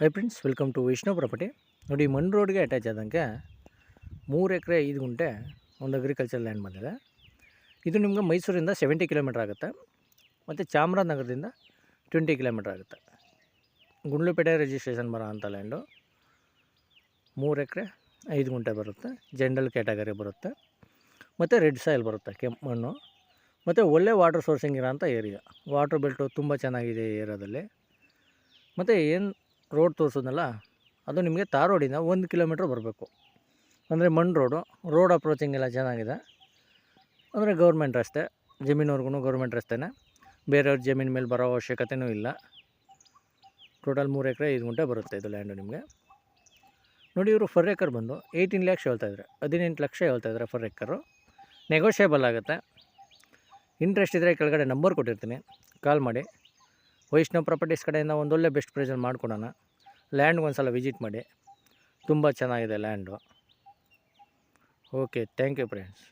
High friends, welcome to Vaishnav property. ನೋಡಿ, ಮಣ್ ರೋಡ್ಗೆ ಅಟ್ಯಾಚ್ ಆದಂಗೆ 3 ಎಕರೆ 5 ಗುಂಟೆ ಒಂದು ಅಗ್ರಿಕಲ್ಚರ್ ಲ್ಯಾಂಡ್ ಬಂದಿದೆ. ಇದು ನಿಮ್ಗೆ ಮೈಸೂರಿಂದ 70 ಕಿಲೋಮೀಟ್ರ್ ಆಗುತ್ತೆ, ಮತ್ತು ಚಾಮರಾಜನಗರದಿಂದ 20 ಕಿಲೋಮೀಟ್ರ್ ಆಗುತ್ತೆ. ಗುಂಡ್ಲುಪೇಟೆ ರಿಜಿಸ್ಟ್ರೇಷನ್ ಬರೋ ಅಂಥ ಲ್ಯಾಂಡು. 3 ಎಕರೆ 5 ಗುಂಟೆ ಬರುತ್ತೆ, ಜನರಲ್ ಕ್ಯಾಟಗರಿ ಬರುತ್ತೆ, ಮತ್ತು ರೆಡ್ ಸಾಯಿಲ್ ಬರುತ್ತೆ, ಕೆಂಪು ಮಣ್ಣು, ಮತ್ತು ಒಳ್ಳೆ ವಾಟರ್ ಸೋರ್ಸಿಂಗ್ ಇರೋಂಥ ಏರಿಯಾ. ವಾಟ್ರ್ ಬೆಲ್ಟು ತುಂಬ ಚೆನ್ನಾಗಿದೆ ಈ ಏರಿಯಾದಲ್ಲಿ. ಮತ್ತು ಏನು ರೋಡ್ ತೋರಿಸೋದಲ್ಲ, ಅದು ನಿಮಗೆ ತಾರ್ ರೋಡಿಂದ 1 ಕಿಲೋಮೀಟ್ರ್ ಬರಬೇಕು. ಅಂದರೆ ಮಣ್ಣು ರೋಡ್ ಅಪ್ರೋಚಿಂಗ್ ಎಲ್ಲ ಚೆನ್ನಾಗಿದೆ. ಅಂದರೆ ಗೌರ್ಮೆಂಟ್ ರಸ್ತೆ, ಜಮೀನವ್ರಿಗೂ ಗೌರ್ಮೆಂಟ್ ರಸ್ತೆನೇ, ಬೇರೆಯವ್ರ ಜಮೀನು ಮೇಲೆ ಬರೋ ಅವಶ್ಯಕತೆಯೂ ಇಲ್ಲ. ಟೋಟಲ್ 3 ಎಕರೆ 5 ಗುಂಟೆ ಬರುತ್ತೆ ಇದು ಲ್ಯಾಂಡು ನಿಮಗೆ. ನೋಡಿ, ಇವರು ಫರ್ ಏಕರ್ ಬಂದು 18 ಲ್ಯಾಕ್ಸ್ ಹೇಳ್ತಾಯಿದ್ದಾರೆ, 18 ಲಕ್ಷ ಹೇಳ್ತಾಯಿದ್ದಾರೆ ಫರ್ ಏಕರು. ನೆಗೋಷಿಯೇಬಲ್ ಆಗುತ್ತೆ. ಇಂಟ್ರೆಸ್ಟ್ ಇದ್ದರೆ ಕೆಳಗಡೆ ನಂಬರ್ ಕೊಟ್ಟಿರ್ತೀನಿ, ಕಾಲ್ ಮಾಡಿ. ವೈಷ್ಣವ್ ಪ್ರಾಪರ್ಟೀಸ್ ಕಡೆಯಿಂದ ಒಂದೊಳ್ಳೆ ಬೆಸ್ಟ್ ಪ್ರೈಸಲ್ಲಿ ಮಾಡ್ಕೊಡೋಣ. ಲ್ಯಾಂಡ್ಗೆ ಒಂದು ಸಲ ವಿಸಿಟ್ ಮಾಡಿ, ತುಂಬ ಚೆನ್ನಾಗಿದೆ land. Okay, thank you friends.